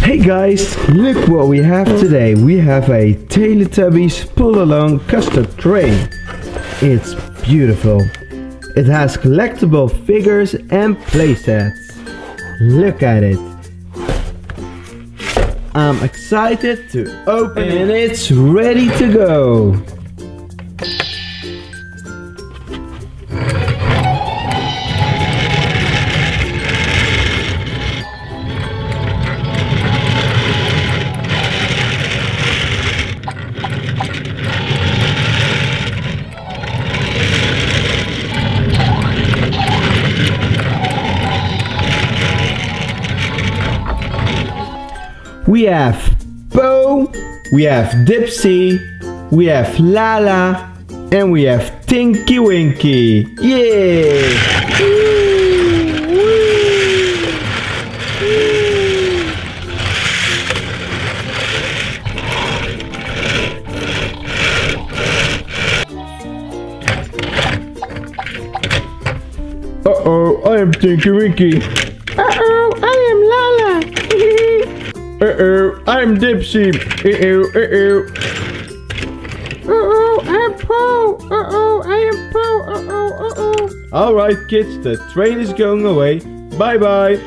Hey guys, look what we have today. We have a Teletubbies pull-along custard train. It's beautiful. It has collectible figures and playsets. Look at it. I'm excited to open it and it's ready to go. We have Bo, we have Dipsy, we have Lala, and we have Tinky Winky. Yeah! Uh-oh, I am Tinky Winky. Uh-oh, I am Lala. Uh-oh, I'm Dipsy. Uh-oh, uh-oh. Uh-oh, I'm Po. Uh-oh, I am Po. Uh-oh, uh-oh. Alright kids, the train is going away. Bye-bye.